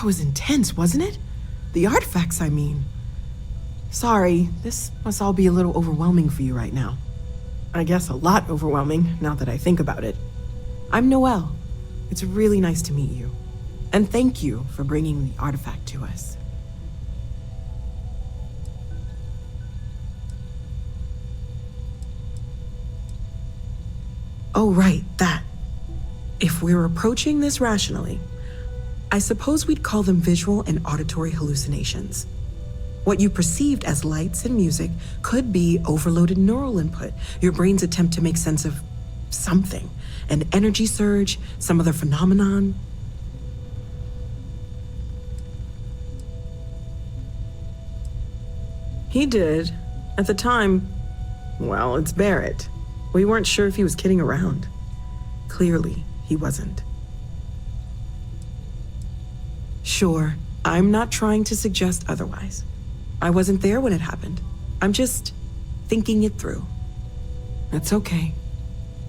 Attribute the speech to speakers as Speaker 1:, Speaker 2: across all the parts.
Speaker 1: That was intense, wasn't it? The artifacts, I mean. Sorry, this must all be a little overwhelming for you right now. I guess a lot overwhelming, now that I think about it. I'm Noelle. It's really nice to meet you. And thank you for bringing the artifact to us. Oh, right, that. If we're approaching this rationally, I suppose we'd call them visual and auditory hallucinations. What you perceived as lights and music could be overloaded neural input, your brain's attempt to make sense of something, an energy surge, some other phenomenon. He did. At the time, well, it's Barrett. We weren't sure if he was kidding around. Clearly, he wasn't. Sure, I'm not trying to suggest otherwise. I wasn't there when it happened. I'm just thinking it through. That's okay.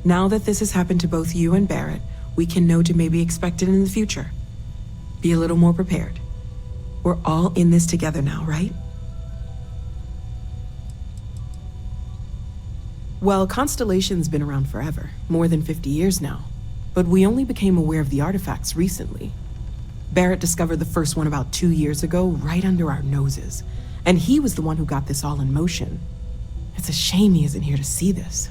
Speaker 1: Now that this has happened to both you and Barrett, we can know to maybe expect it in the future. Be a little more prepared. We're all in this together now, right? Well, Constellation's been around forever, more than 50 years now. But we only became aware of the artifacts recently. Barrett discovered the first one about 2 years ago, right under our noses. And he was the one who got this all in motion. It's a shame he isn't here to see this.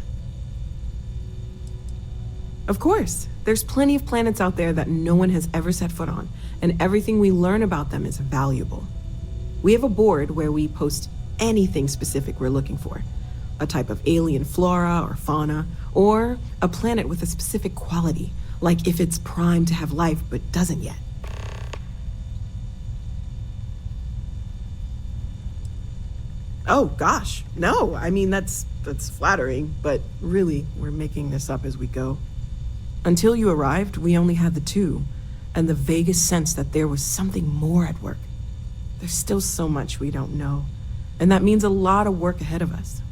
Speaker 1: Of course, there's plenty of planets out there that no one has ever set foot on, and everything we learn about them is valuable. We have a board where we post anything specific we're looking for. A type of alien flora or fauna, or a planet with a specific quality, like if it's primed to have life but doesn't yet. Oh gosh, no, I mean that's flattering, but really, we're making this up as we go. Until you arrived, we only had the two, and the vaguest sense that there was something more at work. There's still so much we don't know, and that means a lot of work ahead of us.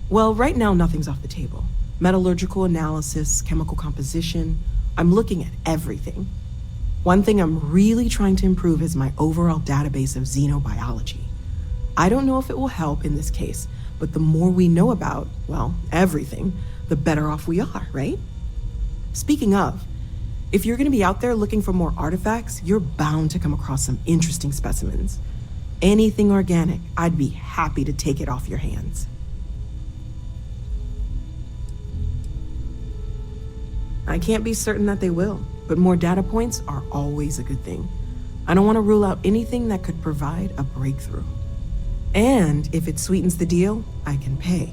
Speaker 1: Well, right now nothing's off the table. Metallurgical analysis, chemical composition, I'm looking at everything. One thing I'm really trying to improve is my overall database of xenobiology. I don't know if it will help in this case, but the more we know about, well, everything, the better off we are, right? Speaking of, if you're gonna be out there looking for more artifacts, you're bound to come across some interesting specimens. Anything organic, I'd be happy to take it off your hands. I can't be certain that they will, but more data points are always a good thing. I don't want to rule out anything that could provide a breakthrough. And if it sweetens the deal, I can pay.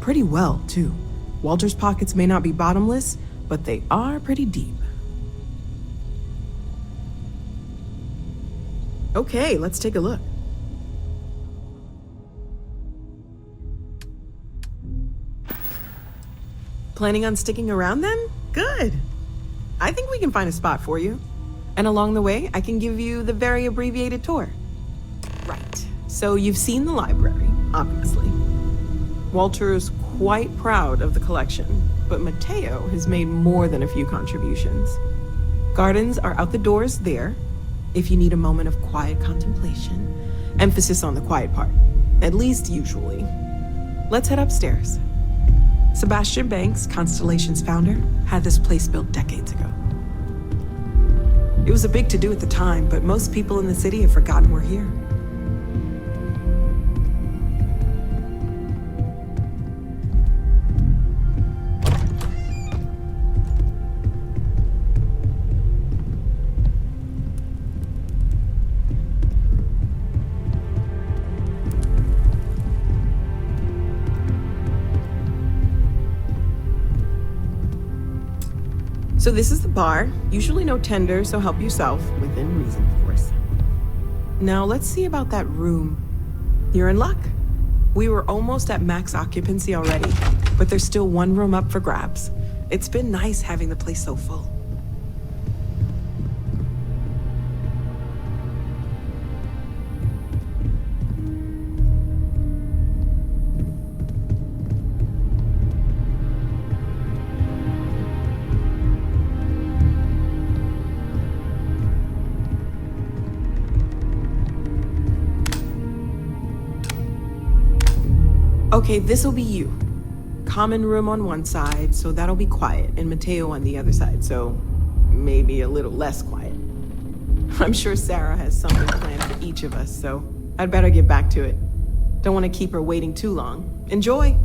Speaker 1: Pretty well, too. Walter's pockets may not be bottomless, but they are pretty deep. Okay, let's take a look. Planning on sticking around then? Good. I think we can find a spot for you. And along the way, I can give you the very abbreviated tour. Right. So you've seen the library, obviously. Walter is quite proud of the collection, but Mateo has made more than a few contributions. Gardens are out the doors there, if you need a moment of quiet contemplation. Emphasis on the quiet part, at least usually. Let's head upstairs. Sebastian Banks, Constellation's founder, had this place built decades ago. It was a big to-do at the time, but most people in the city have forgotten we're here. So this is the bar, usually no tender, so help yourself, within reason, of course. Now let's see about that room. You're in luck. We were almost at max occupancy already, but there's still one room up for grabs. It's been nice having the place so full. Okay, this'll be you. Common room on one side, so that'll be quiet, and Mateo on the other side, so maybe a little less quiet. I'm sure Sarah has something planned for each of us, so I'd better get back to it. Don't want to keep her waiting too long. Enjoy!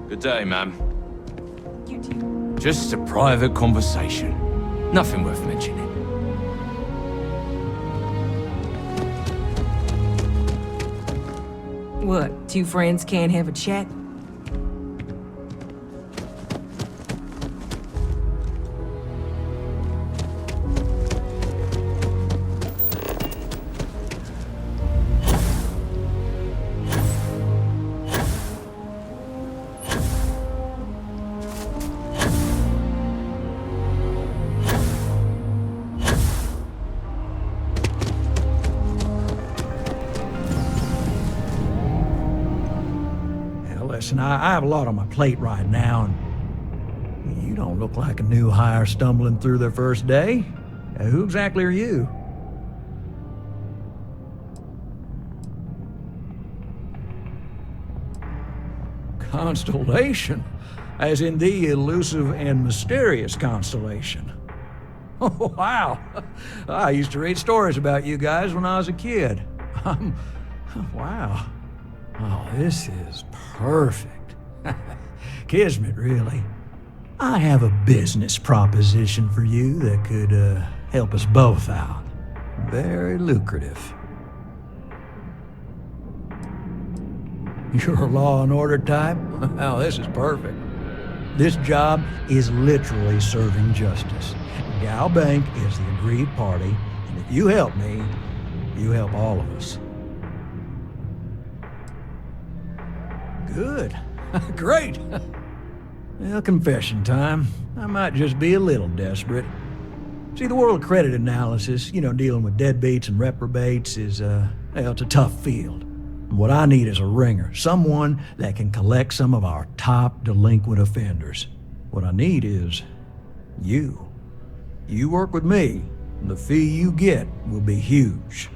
Speaker 2: Good day, ma'am. You too. Just a private conversation. Nothing worth mentioning.
Speaker 3: What, two friends can't have a chat? listen, I have a lot on my plate right now, and you don't look like a new hire stumbling through their first day. Who exactly are you? Constellation? As in the elusive and mysterious constellation. Oh, wow. I used to read stories about you guys when I was a kid. Wow. Oh, this is perfect. Kismet, really. I have a business proposition for you that could help us both out. Very lucrative. You're a law and order type? Oh, this is perfect. This job is literally serving justice. Gal Bank is the agreed party, and if you help me, you help all of us. Good. Great. Well, confession time. I might just be a little desperate. See, the world of credit analysis, dealing with deadbeats and reprobates is, it's a tough field. What I need is a ringer, someone that can collect some of our top delinquent offenders. What I need is you. You work with me, and the fee you get will be huge.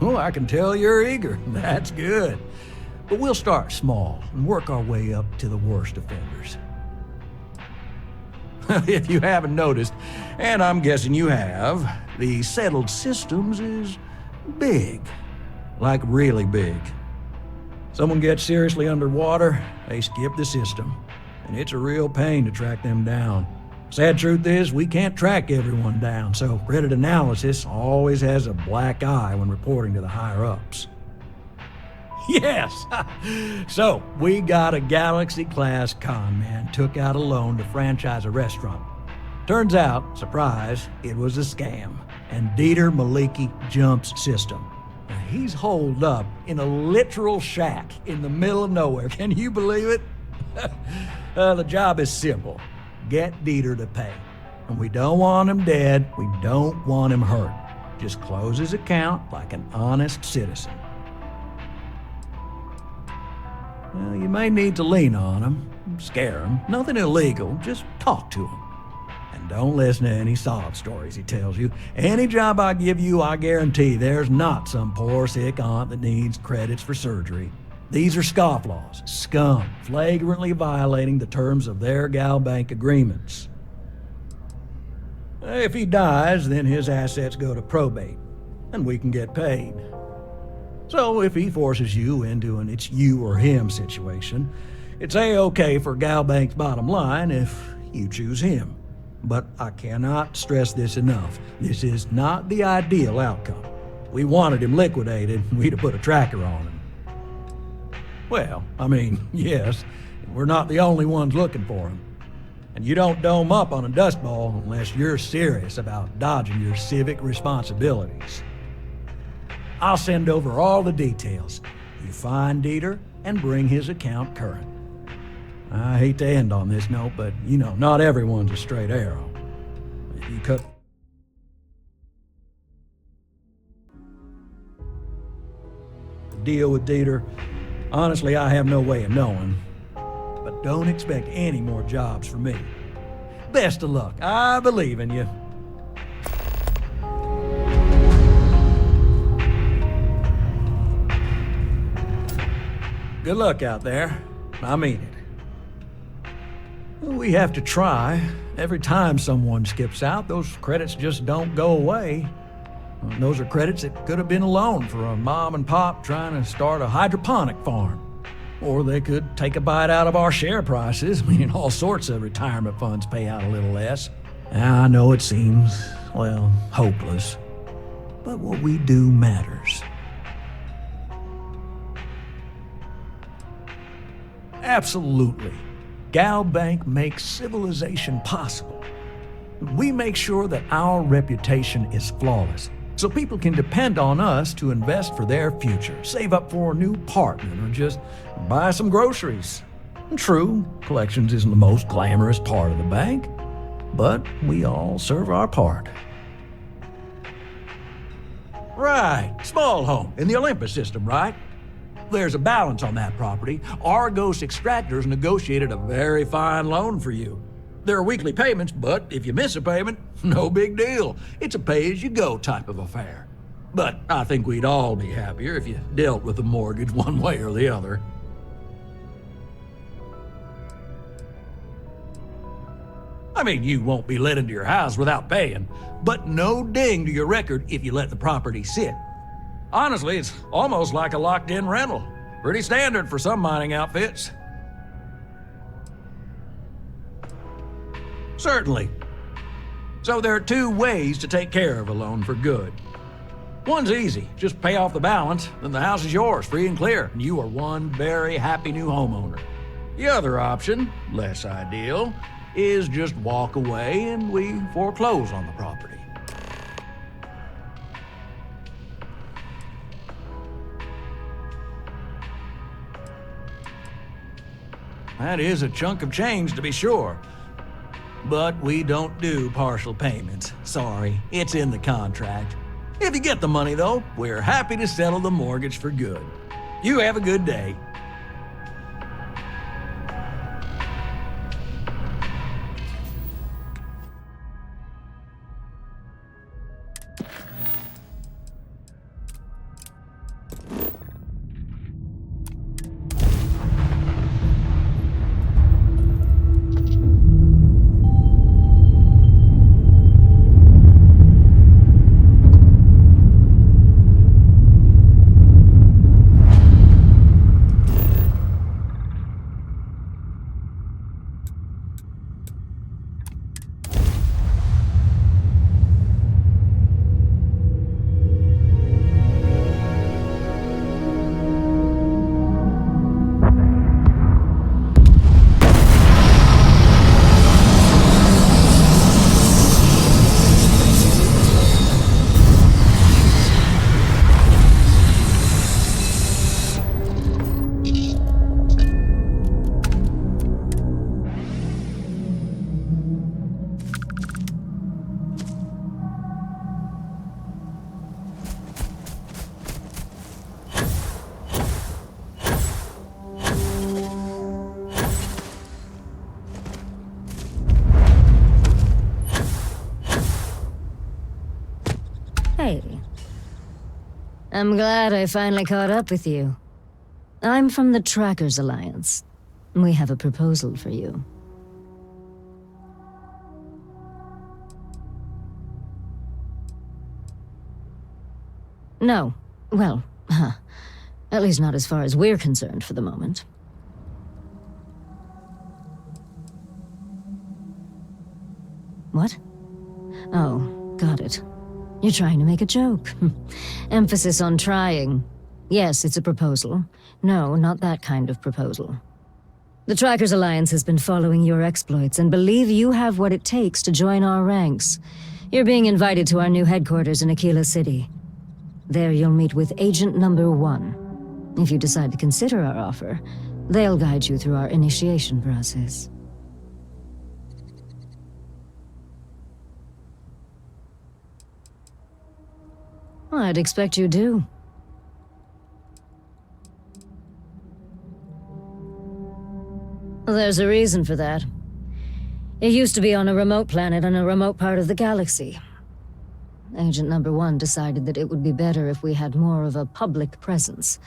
Speaker 3: Oh, I can tell you're eager. That's good. But we'll start small and work our way up to the worst offenders. If you haven't noticed, and I'm guessing you have, the settled systems is big. Like really big. Someone gets seriously underwater, they skip the system. And it's a real pain to track them down. Sad truth is, we can't track everyone down, so credit analysis always has a black eye when reporting to the higher-ups. Yes! So, we got a Galaxy-class con man took out a loan to franchise a restaurant. Turns out, surprise, it was a scam, and Dieter Maliki jumps system. Now, he's holed up in a literal shack in the middle of nowhere. Can you believe it? The job is simple. Get Dieter to pay. And we don't want him dead, we don't want him hurt. Just close his account like an honest citizen. Well, you may need to lean on him, scare him. Nothing illegal, just talk to him. And don't listen to any sob stories he tells you. Any job I give you, I guarantee there's not some poor sick aunt that needs credits for surgery. These are scofflaws, scum, flagrantly violating the terms of their Gal Bank agreements. If he dies, then his assets go to probate, and we can get paid. So if he forces you into an it's you or him situation, it's A-okay for Gal Bank's bottom line if you choose him. But I cannot stress this enough. This is not the ideal outcome. We wanted him liquidated, we'd have put a tracker on him. Well, yes, we're not the only ones looking for him. And you don't dome up on a dust ball unless you're serious about dodging your civic responsibilities. I'll send over all the details. You find Dieter and bring his account current. I hate to end on this note, but not everyone's a straight arrow. If you cut the deal with Dieter, honestly, I have no way of knowing. But don't expect any more jobs from me. Best of luck. I believe in you. Good luck out there. I mean it. We have to try. Every time someone skips out, those credits just don't go away. Those are credits that could have been a loan for a mom and pop trying to start a hydroponic farm. Or they could take a bite out of our share prices. All sorts of retirement funds pay out a little less. I know it seems, hopeless. But what we do matters. Absolutely. Gal Bank makes civilization possible. We make sure that our reputation is flawless, so people can depend on us to invest for their future, save up for a new apartment, or just buy some groceries. True, collections isn't the most glamorous part of the bank, but we all serve our part. Right, small home in the Olympus system, right? there's a balance on that property, Argos Extractors negotiated a very fine loan for you. There are weekly payments, but if you miss a payment, no big deal. It's a pay-as-you-go type of affair. But I think we'd all be happier if you dealt with the mortgage one way or the other. I mean, you won't be let into your house without paying, but no ding to your record if you let the property sit. Honestly, it's almost like a locked-in rental. Pretty standard for some mining outfits. Certainly. So there are two ways to take care of a loan for good. One's easy. Just pay off the balance, then the house is yours, free and clear, and you are one very happy new homeowner. The other option, less ideal, is just walk away and we foreclose on the property. That is a chunk of change, to be sure. But we don't do partial payments. Sorry, it's in the contract. If you get the money, though, we're happy to settle the mortgage for good. You have a good day.
Speaker 4: Hey. I'm glad I finally caught up with you. I'm from the Trackers Alliance. We have a proposal for you. No. Well, at least not as far as we're concerned for the moment. What? Oh, got it. You're trying to make a joke. Emphasis on trying. Yes, it's a proposal. No, not that kind of proposal. The Trackers Alliance has been following your exploits and believe you have what it takes to join our ranks. You're being invited to our new headquarters in Aquila City. There you'll meet with Agent Number 1. If you decide to consider our offer, they'll guide you through our initiation process. I'd expect you do. There's a reason for that. It used to be on a remote planet in a remote part of the galaxy. Agent Number 1 decided that it would be better if we had more of a public presence.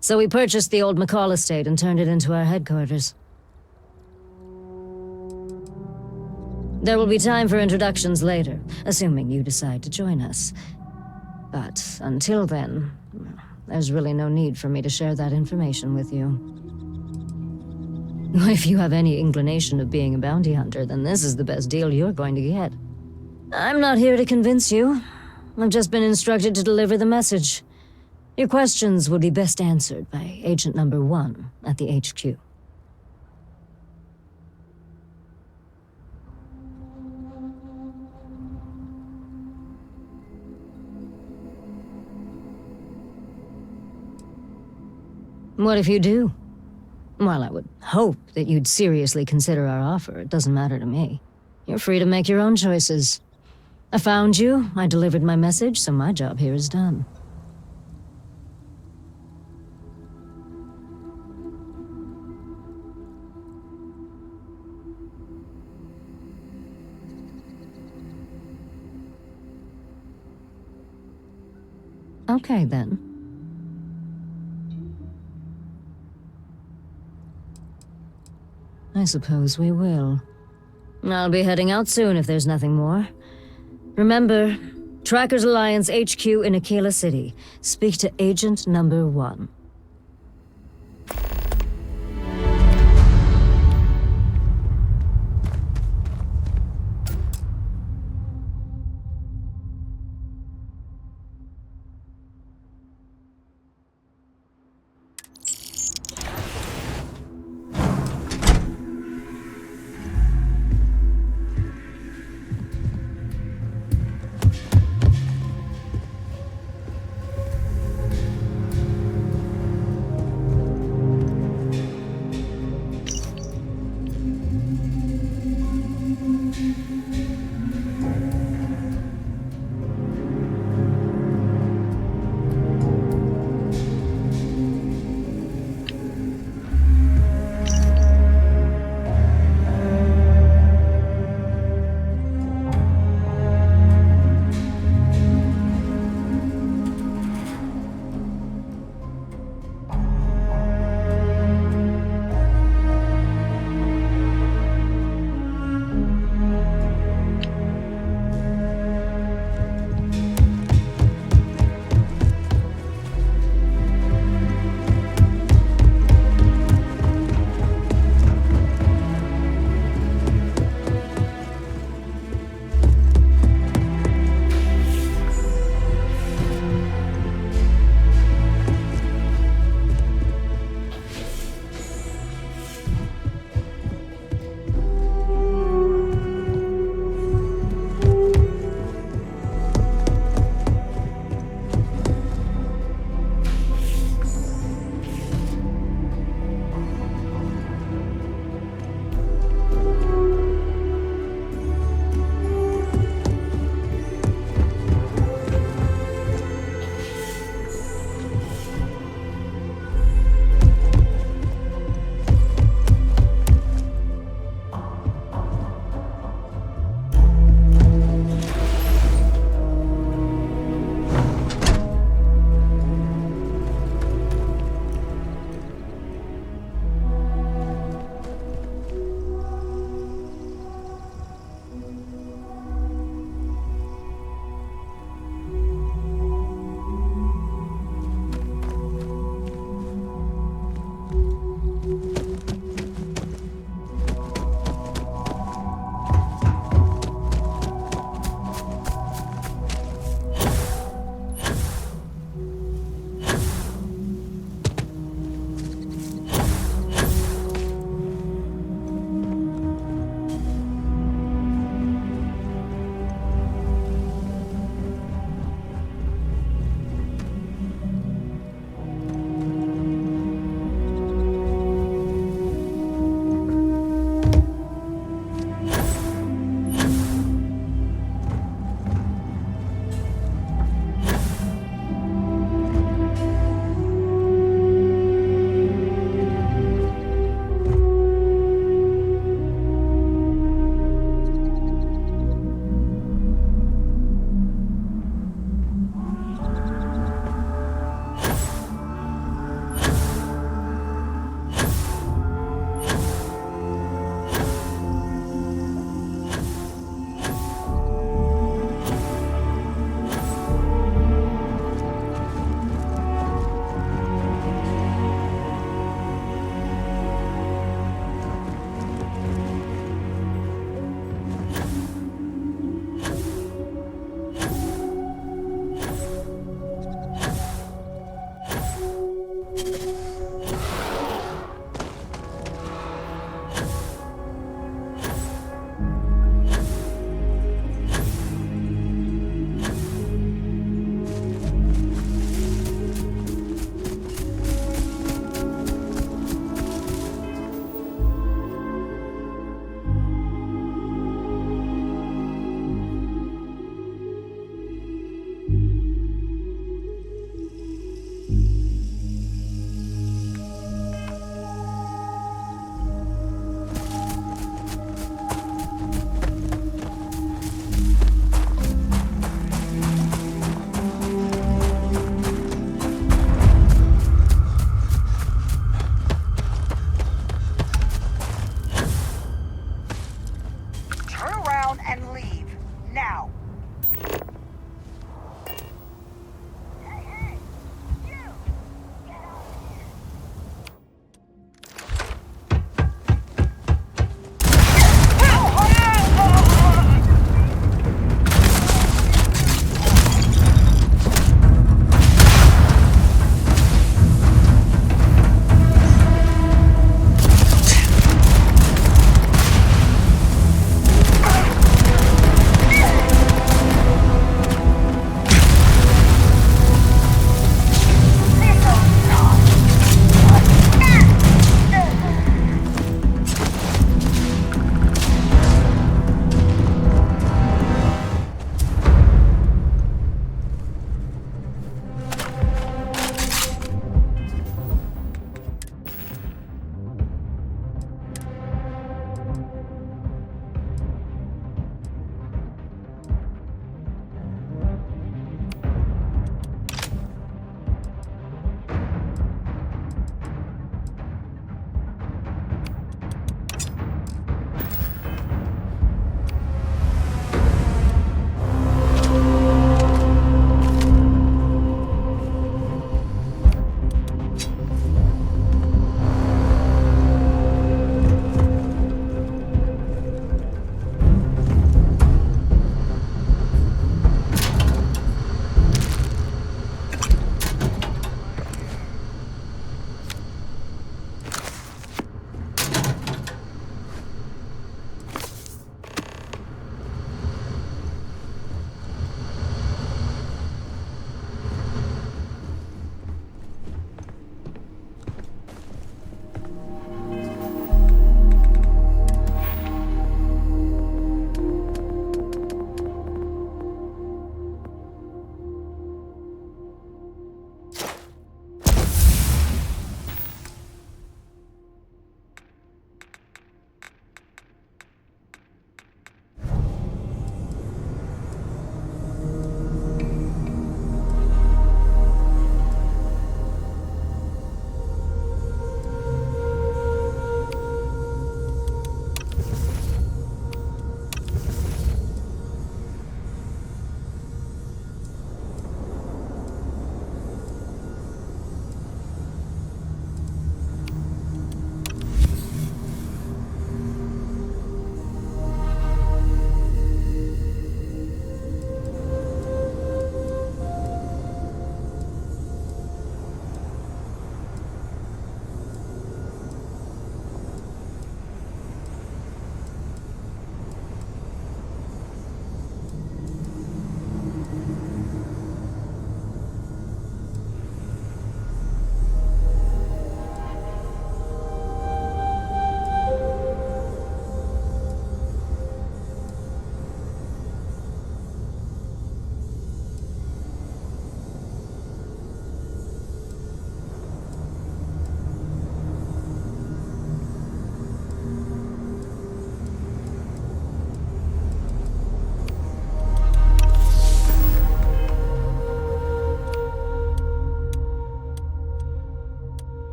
Speaker 4: So we purchased the old McCall estate and turned it into our headquarters. There will be time for introductions later, assuming you decide to join us. But until then, there's really no need for me to share that information with you. If you have any inclination of being a bounty hunter, then this is the best deal you're going to get. I'm not here to convince you. I've just been instructed to deliver the message. Your questions would be best answered by Agent Number 1 at the HQ. What if you do? Well, I would hope that you'd seriously consider our offer. It doesn't matter to me. You're free to make your own choices. I found you, I delivered my message, so my job here is done. Okay, then. I suppose we will. I'll be heading out soon if there's nothing more. Remember, Trackers Alliance HQ in Aquila City. Speak to Agent Number 1.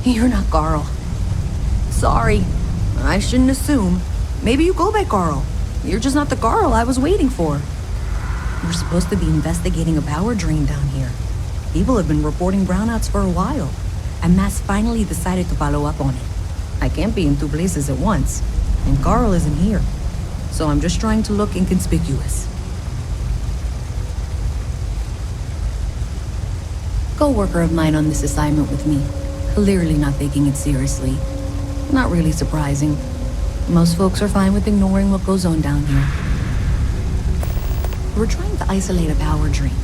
Speaker 5: You're not Carl. Sorry. I shouldn't assume. Maybe you go by Carl. You're just not the Carl I was waiting for. We're supposed to be investigating a power drain down here. People have been reporting brownouts for a while, and Mass finally decided to follow up on it. I can't be in two places at once, and Carl isn't here. So I'm just trying to look inconspicuous. Co-worker of mine on this assignment with me, clearly not taking it seriously. Not really surprising. Most folks are fine with ignoring what goes on down here. We're trying to isolate a power drain,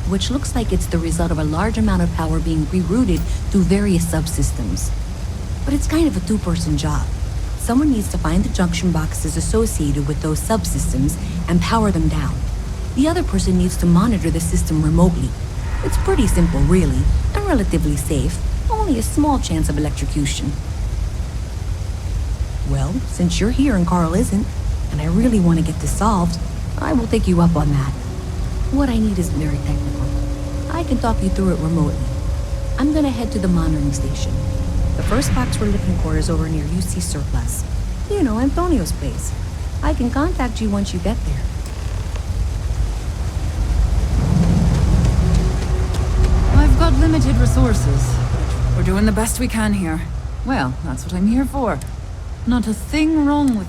Speaker 5: which looks like it's the result of a large amount of power being rerouted through various subsystems. But it's kind of a two-person job. Someone needs to find the junction boxes associated with those subsystems and power them down. The other person needs to monitor the system remotely. It's pretty simple, really, and relatively safe. Only a small chance of electrocution. Well, since you're here and Carl isn't, and I really want to get this solved, I will take you up on that. What I need isn't very technical. I can talk you through it remotely. I'm gonna head to the monitoring station. The first box we're looking for is over near UC Surplus. You know, Antonio's place. I can contact you once you get there.
Speaker 6: I've got limited resources. We're doing the best we can here. Well, that's what I'm here for. Not a thing wrong with...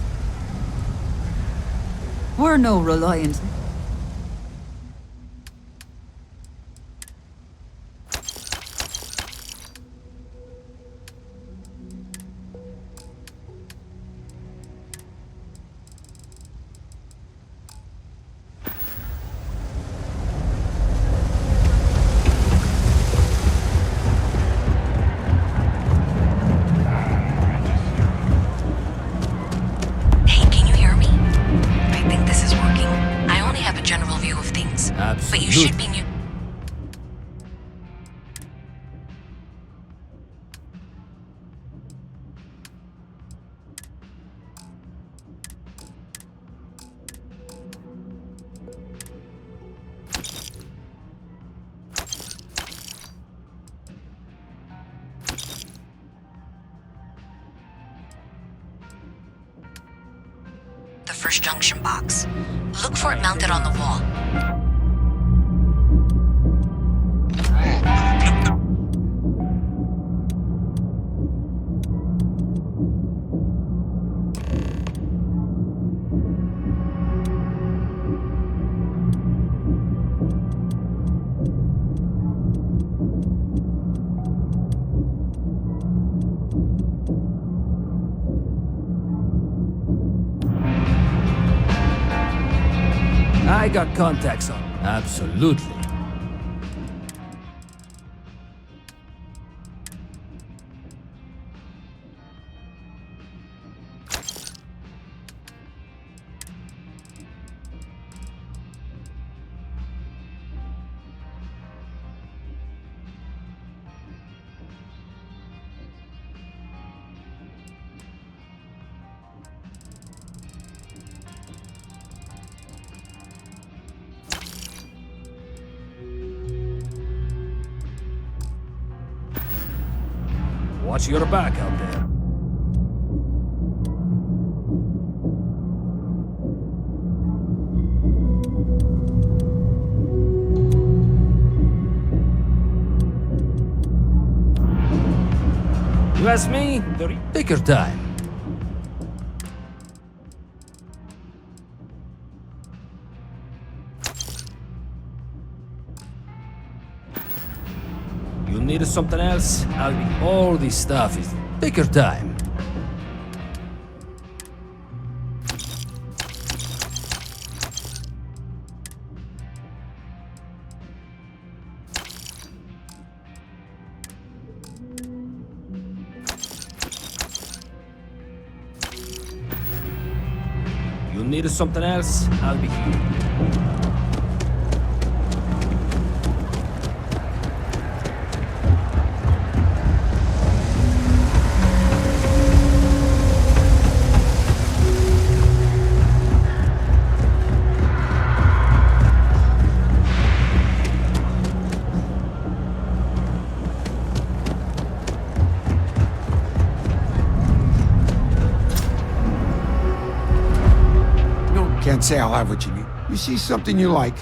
Speaker 6: We're no reliant...
Speaker 5: But you should be new. The first junction box. Look for it mounted on the wall.
Speaker 2: I got contacts on. Absolutely. Watch your back out there. You ask me? Take your time. You need something else? I'll be all this stuff is. Take your time. You need something else? I'll be here.
Speaker 7: can't say I'll have what you need. You see something you like.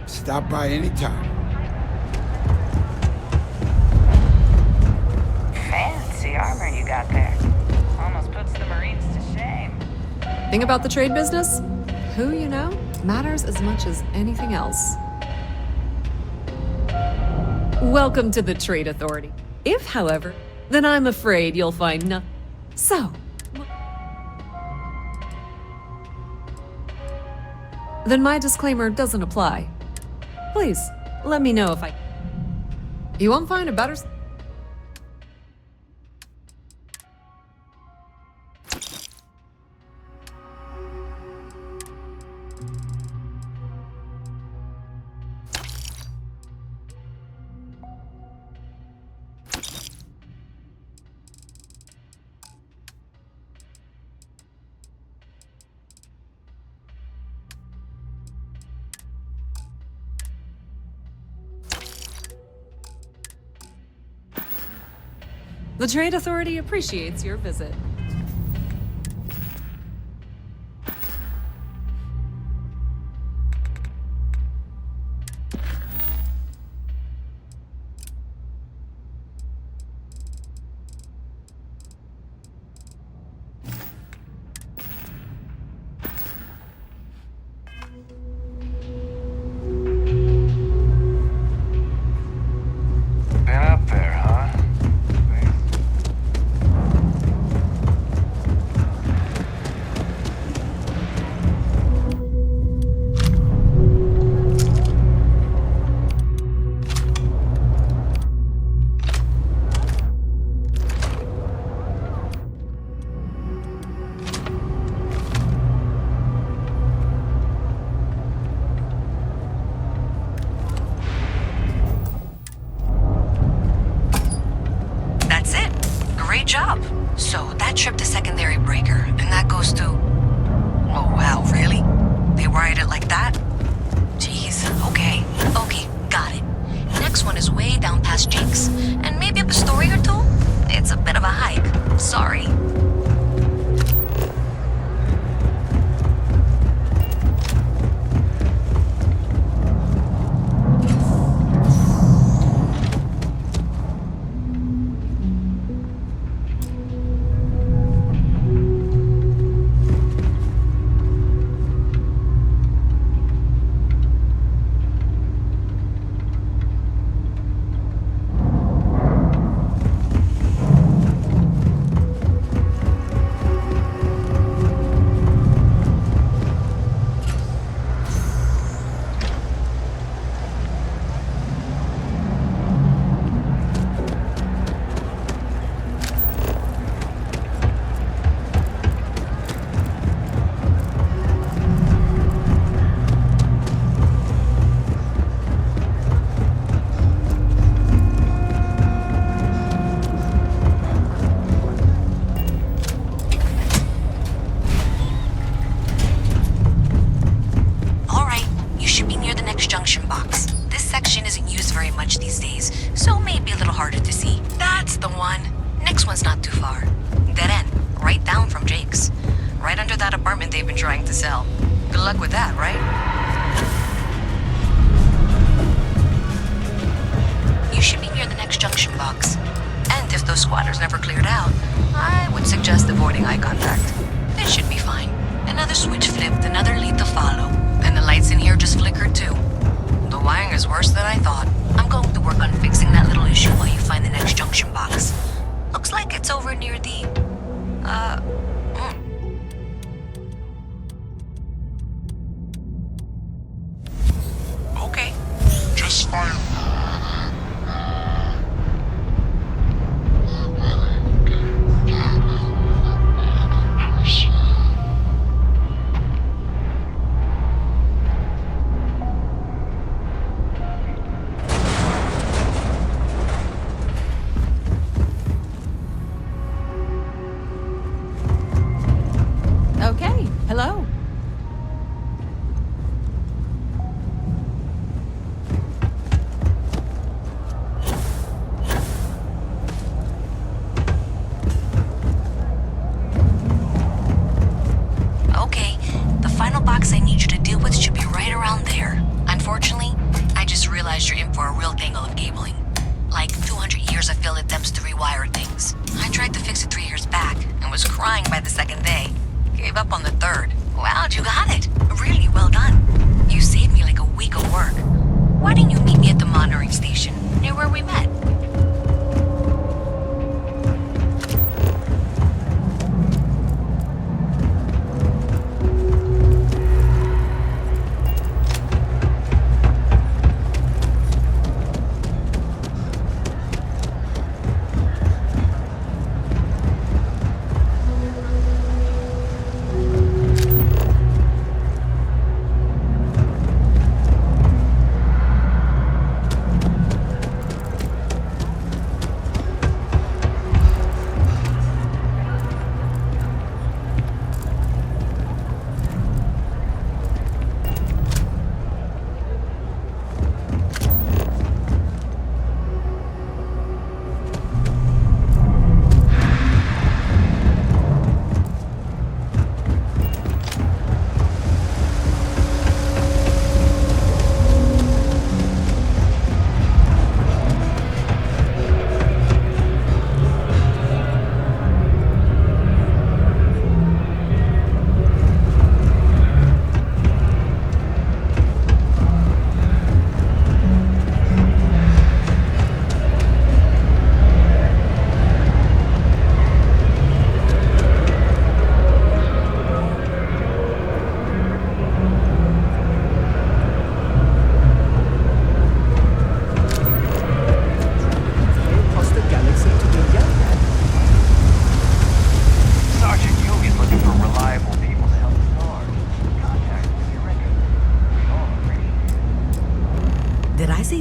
Speaker 7: Stop by anytime.
Speaker 8: Fancy armor you got there. Almost puts the Marines to shame.
Speaker 9: Thing about the trade business? Who you know matters as much as anything else. Welcome to the Trade Authority. If, however, then I'm afraid you'll find nothing. So, then my disclaimer doesn't apply. Please, let me know if you won't find a better... The Trade Authority appreciates your visit.
Speaker 10: Been up there, huh?
Speaker 5: Great job. So that tripped the secondary breaker, and that goes to... Oh wow, really? They wired it like that? Jeez, okay, got it. Next one is way down past Jake's, and maybe up a story or two? It's a bit of a hike, sorry. Switch flipped, another lead to follow. And the lights in here just flickered too. wiring is worse than I thought. I'm going to work on fixing that little issue while you find the next junction box. Looks like it's over near the... Okay.
Speaker 10: Just fine.
Speaker 9: Okay, hello.
Speaker 5: Okay, the final box I need you to deal with should be right around there. Unfortunately, I just realized you're in for a real tangle of cabling. Like 200 years of failed attempts to rewire things. I tried to fix it 3 years back and was crying by the second day. Gave up on the third. Wow, you got it. Really well done. You saved me like a week of work. Why didn't you meet me at the monitoring station, near where we met?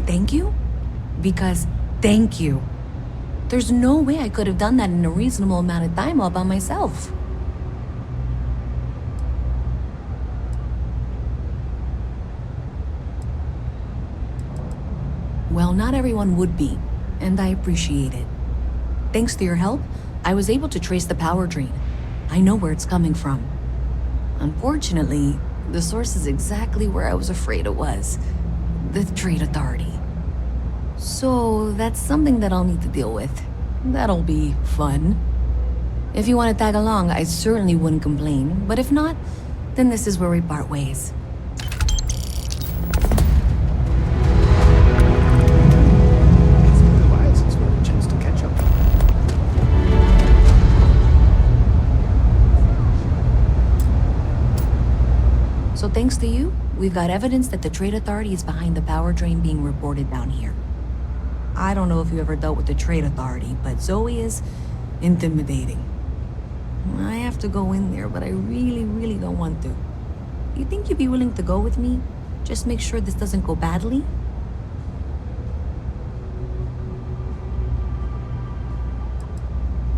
Speaker 5: Thank you? Because thank you. There's no way I could have done that in a reasonable amount of time all by myself. Well, not everyone would be, and I appreciate it. Thanks to your help, I was able to trace the power drain. I know where it's coming from. Unfortunately, the source is exactly where I was afraid it was. The Trade Authority. So that's something that I'll need to deal with. That'll be fun. If you want to tag along, I certainly wouldn't complain. But if not, then this is where we part ways. So thanks to you, we've got evidence that the Trade Authority is behind the power drain being reported down here. I don't know if you ever dealt with the Trade Authority, but Zoe is intimidating. I have to go in there, but I really don't want to. You think you'd be willing to go with me? Just make sure this doesn't go badly?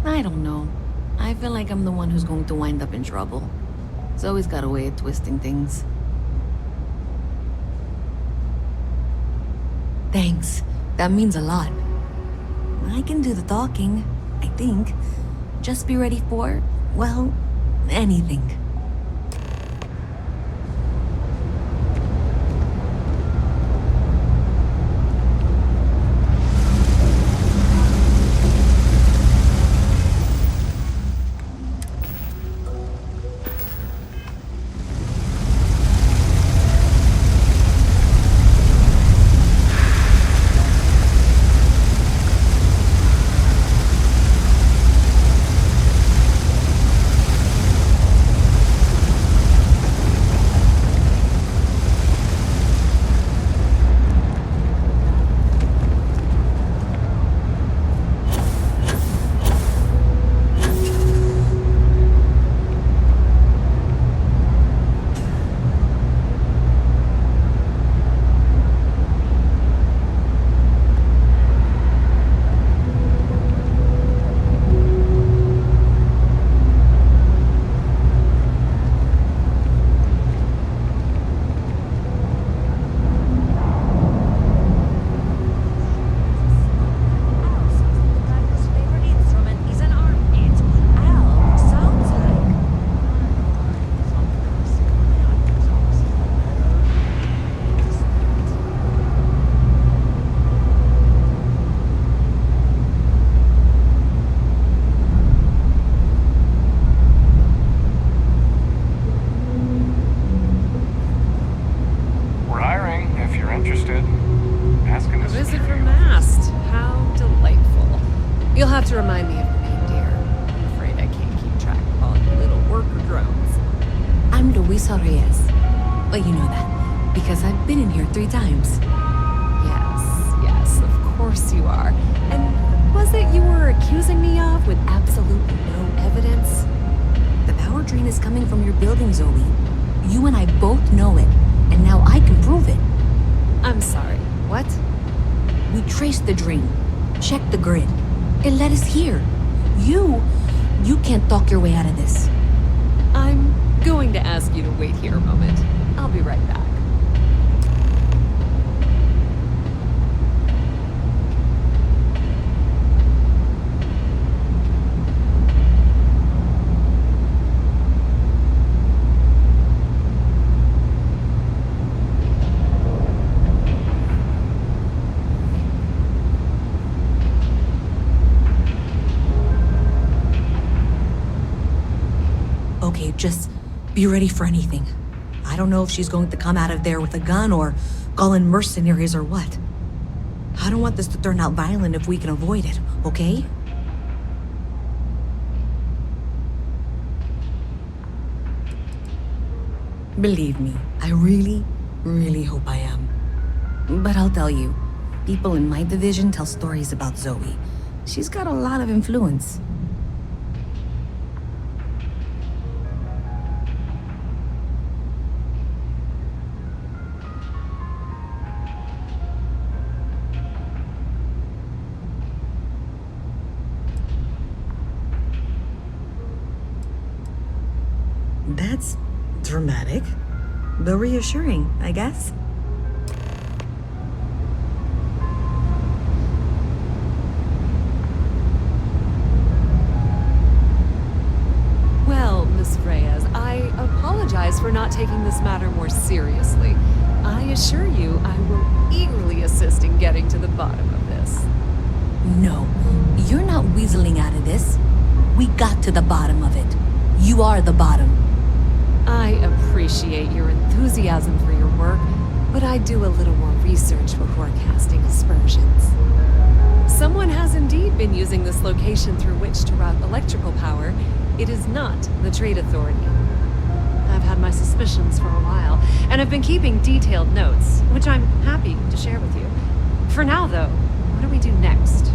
Speaker 5: I don't know. I feel like I'm the one who's going to wind up in trouble. Zoe's got a way of twisting things. Thanks. That means a lot. I can do the talking, I think. Just be ready for, well, anything. Luisa Reyes. Well, you know that, because I've been in here 3 times.
Speaker 9: Yes, of course you are. And was it you were accusing me of with absolutely no evidence?
Speaker 5: The power drain is coming from your building, Zoe. You and I both know it, and now I can prove it.
Speaker 9: I'm sorry, what?
Speaker 5: We traced the drain, checked the grid. It led us here. You can't talk your way out of this.
Speaker 9: I'm going to ask you to wait here a moment. I'll be right back.
Speaker 5: Okay, just be ready for anything. I don't know if she's going to come out of there with a gun or call in mercenaries or what. I don't want this to turn out violent if we can avoid it, okay? Believe me, I really, really hope I am. But I'll tell you, people in my division tell stories about Zoe. She's got a lot of influence. That's dramatic, but reassuring, I guess.
Speaker 9: Well, Miss Reyes, I apologize for not taking this matter more seriously. I assure you I will eagerly assist in getting to the bottom of this.
Speaker 5: No, you're not weaseling out of this. We got to the bottom of it. You are the bottom.
Speaker 9: I appreciate your enthusiasm for your work, but I do a little more research before casting aspersions. Someone has indeed been using this location through which to route electrical power. It is not the Trade Authority. I've had my suspicions for a while, and I've been keeping detailed notes, which I'm happy to share with you. For now, though, what do we do next?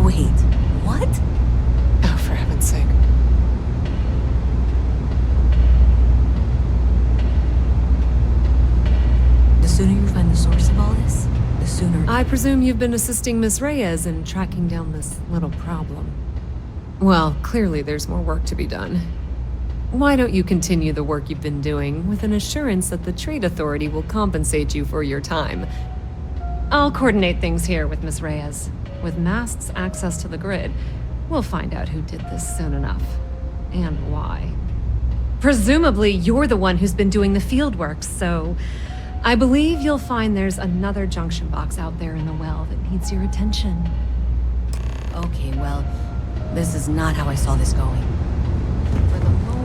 Speaker 5: Wait, what?
Speaker 9: Oh, for heaven's sake.
Speaker 5: The sooner you find the source of all this, the sooner...
Speaker 9: I presume you've been assisting Miss Reyes in tracking down this little problem. Well, clearly there's more work to be done. Why don't you continue the work you've been doing with an assurance that the Trade Authority will compensate you for your time? I'll coordinate things here with Miss Reyes. With Mast's access to the grid, we'll find out who did this soon enough. And why. Presumably, you're the one who's been doing the field work, so... I believe you'll find there's another junction box out there in the well that needs your attention.
Speaker 5: Okay, well, this is not how I saw this going. For the moment...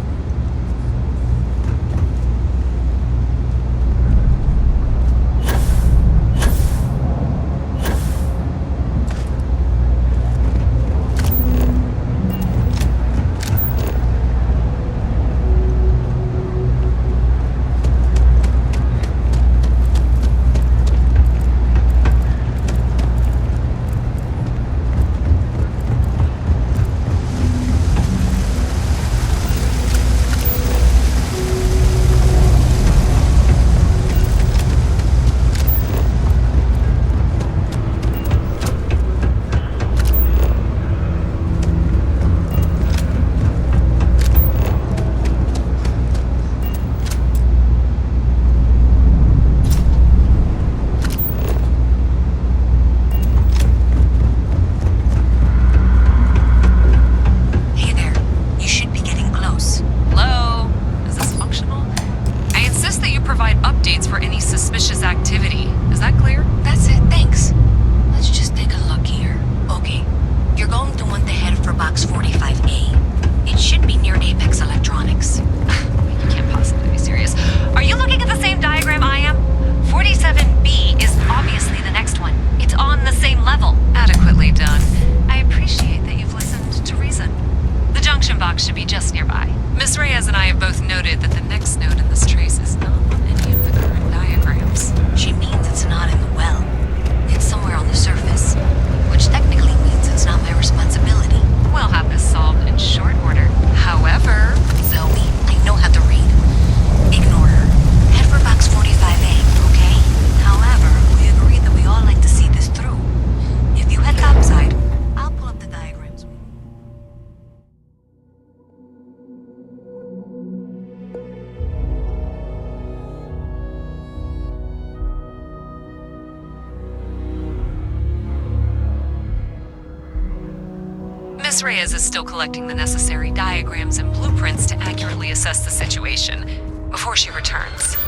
Speaker 9: Miss Reyes is still collecting the necessary diagrams and blueprints to accurately assess the situation. Before she returns,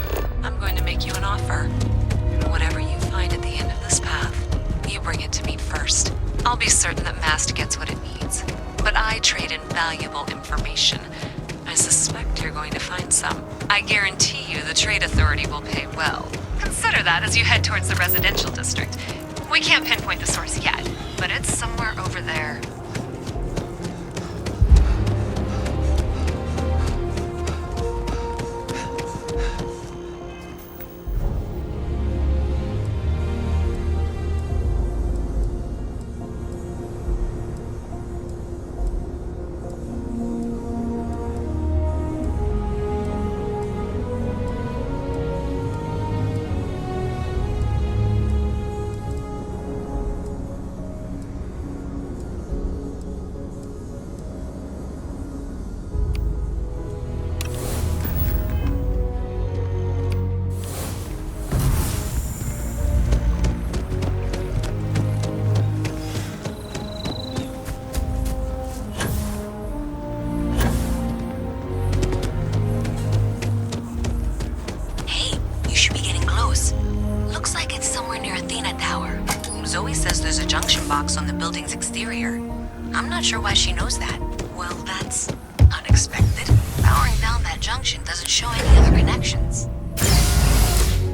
Speaker 9: I'm going to make you an offer. Whatever you find at the end of this path, you bring it to me first. I'll be certain that Mast gets what it needs, but I trade in valuable information. I suspect you're going to find some. I guarantee you the Trade Authority will pay well. Consider that as you head towards the residential district. We can't pinpoint the source yet, but it's somewhere over there.
Speaker 5: On the building's exterior. I'm not sure why she knows that. Well, that's unexpected. Powering down that junction doesn't show any other connections.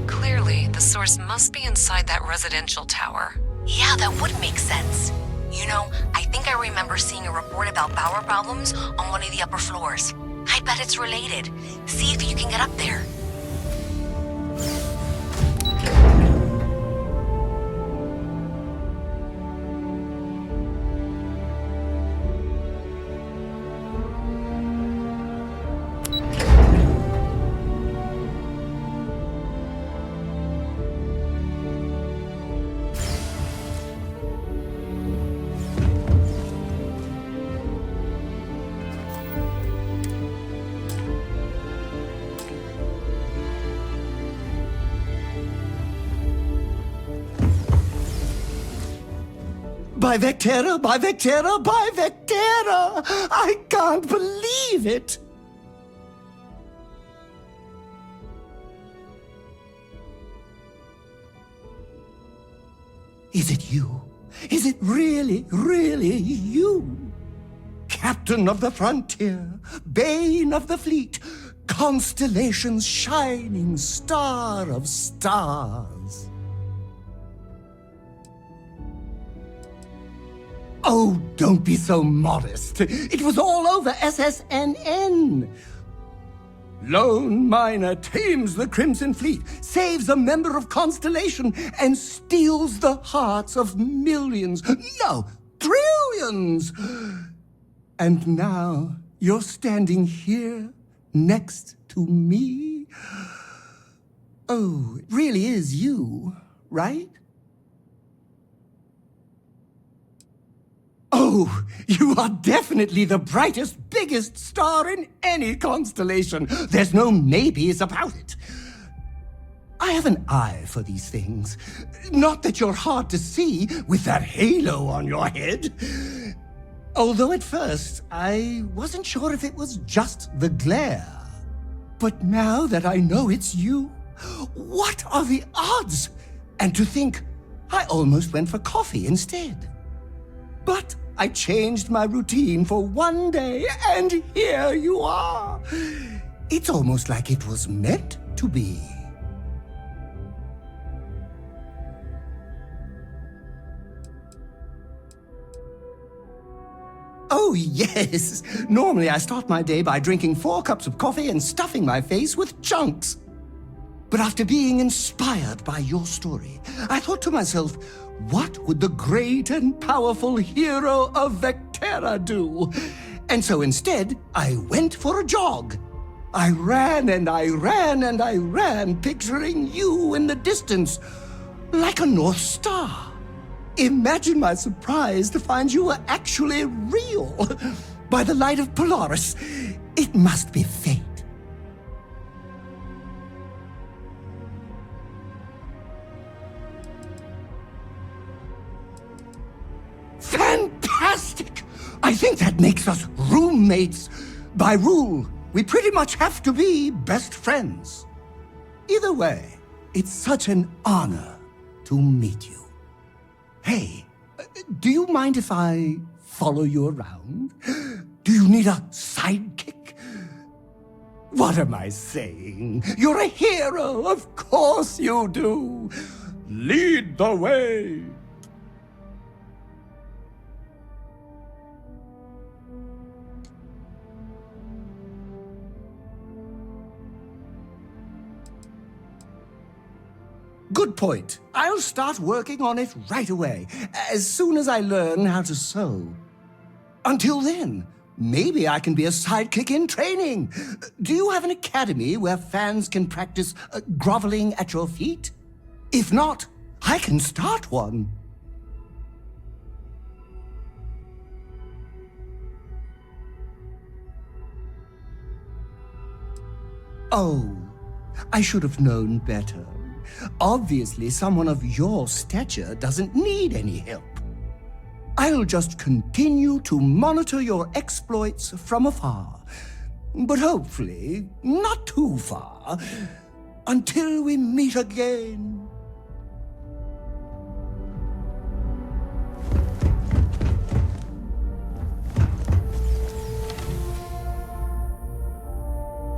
Speaker 9: Clearly, the source must be inside that residential tower.
Speaker 5: Yeah, that would make sense. You know, I think I remember seeing a report about power problems on one of the upper floors. I bet it's related. See if you can get up there.
Speaker 11: By Vectera, by Vectera, by Vectera! I can't believe it! Is it you? Is it really, really you? Captain of the frontier, bane of the fleet, constellation's shining star of stars. Oh, don't be so modest. It was all over SSNN. Lone miner tames the Crimson Fleet, saves a member of Constellation, and steals the hearts of millions, no, trillions. And now you're standing here next to me. Oh, it really is you, right? Oh, you are definitely the brightest, biggest star in any constellation. There's no maybes about it. I have an eye for these things. Not that you're hard to see with that halo on your head. Although at first, I wasn't sure if it was just the glare. But now that I know it's you, what are the odds? And to think, I almost went for coffee instead. But I changed my routine for one day, and here you are. It's almost like it was meant to be. Oh, yes. Normally I start my day by drinking 4 cups of coffee and stuffing my face with chunks. But after being inspired by your story, I thought to myself, what would the great and powerful hero of Vectera do? And so instead, I went for a jog. I ran and I ran and I ran, picturing you in the distance, like a North Star. Imagine my surprise to find you were actually real. By the light of Polaris, it must be fate. Fantastic! I think that makes us roommates. By rule, we pretty much have to be best friends. Either way, it's such an honor to meet you. Hey, do you mind if I follow you around? Do you need a sidekick? What am I saying? You're a hero, of course you do. Lead the way. Good point. I'll start working on it right away, as soon as I learn how to sew. Until then, maybe I can be a sidekick in training. Do you have an academy where fans can practice groveling at your feet? If not, I can start one. Oh, I should have known better. Obviously, someone of your stature doesn't need any help. I'll just continue to monitor your exploits from afar. But hopefully, not too far, until we meet again.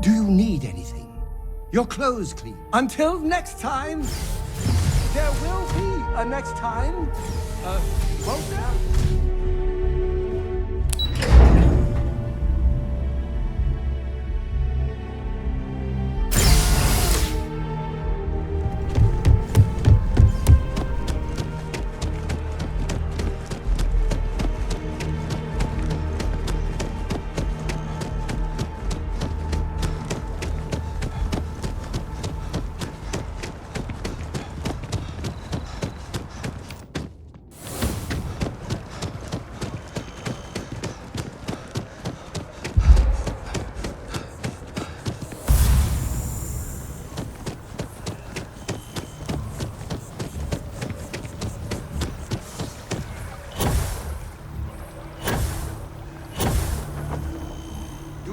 Speaker 11: Do you need anything? Your clothes clean. Until next time, there will be a next time. Won't there?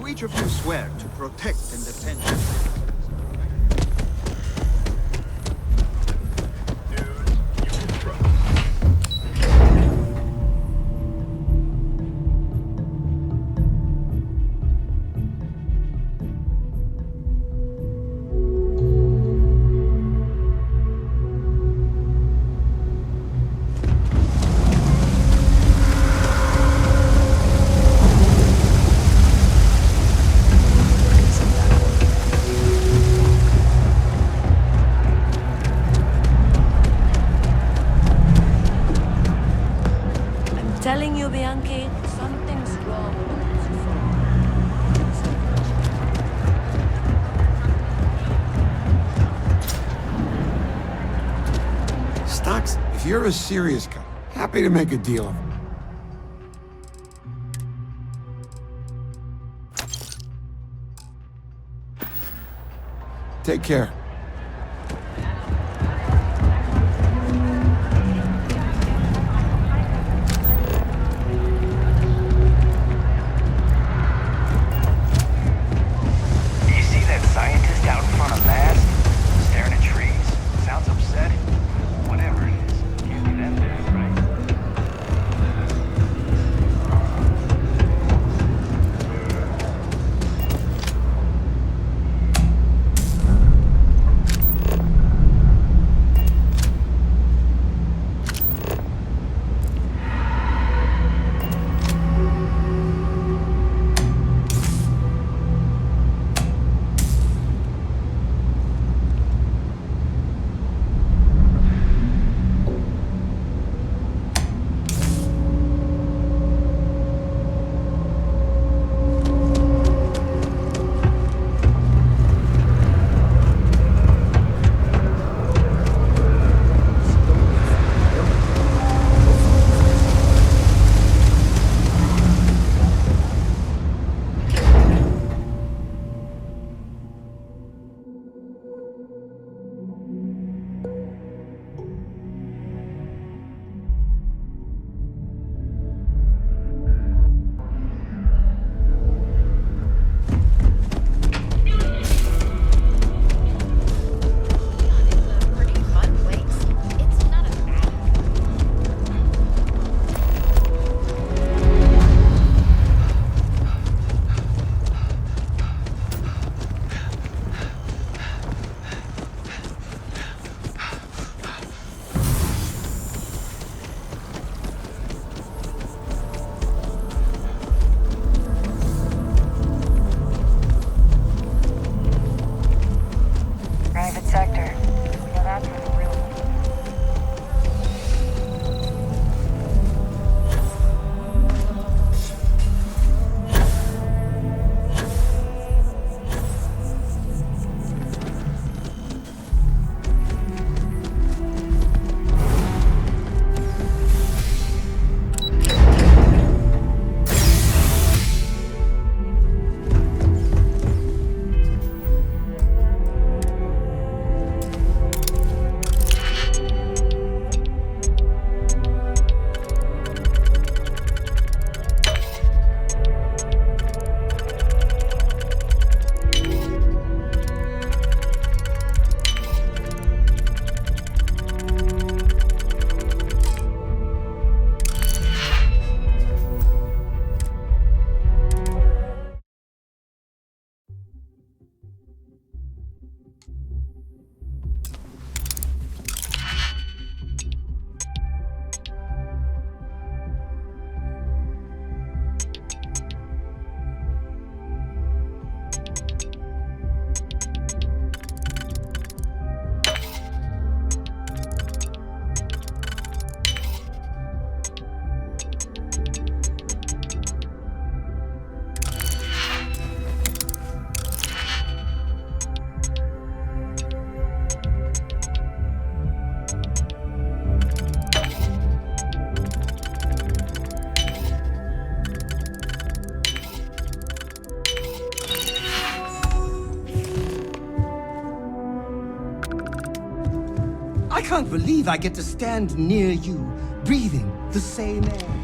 Speaker 12: Each of you swear to protect and defend.
Speaker 13: Telling you, Bianchi, something's wrong.
Speaker 7: Stocks, if you're a serious guy, happy to make a deal of it. Take care.
Speaker 11: can't believe I get to stand near you, breathing the same air.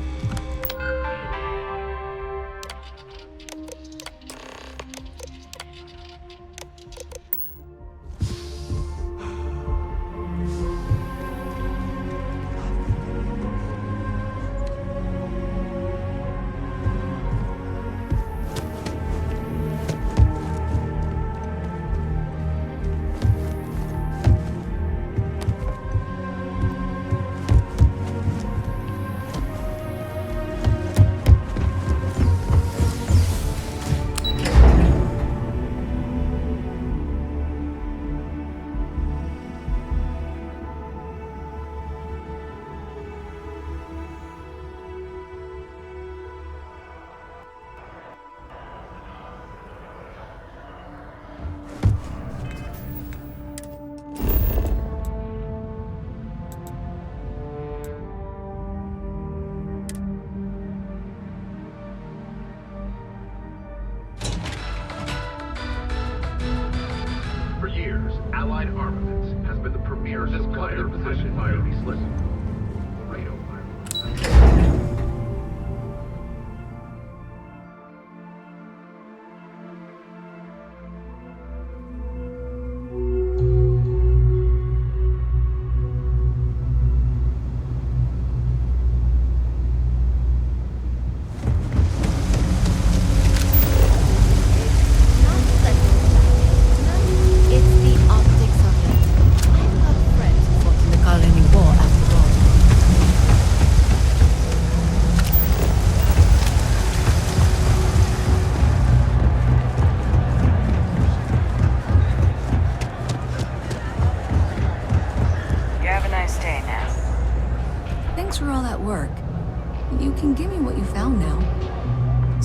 Speaker 14: Allied armaments has been the premier supplier of high-fidelity slips.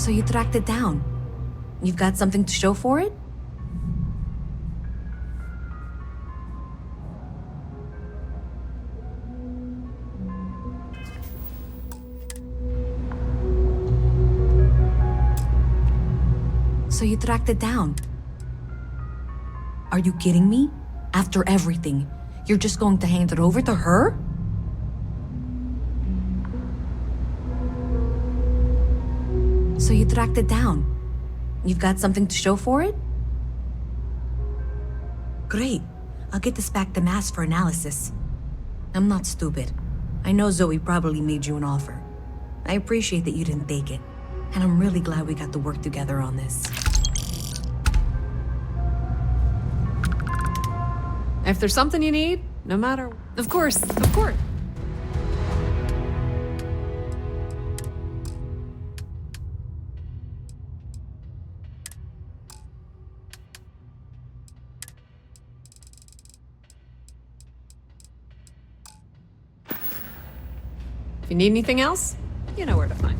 Speaker 5: So you tracked it down. You've got something to show for it? So you tracked it down. Are you kidding me? After everything, you're just going to hand it over to her? So you tracked it down. You've got something to show for it? Great. I'll get this back to Mass for analysis. I'm not stupid. I know Zoe probably made you an offer. I appreciate that you didn't take it. And I'm really glad we got to work together on this.
Speaker 9: If there's something you need, no matter... Of course, of course. If you need anything else, you know where to find me.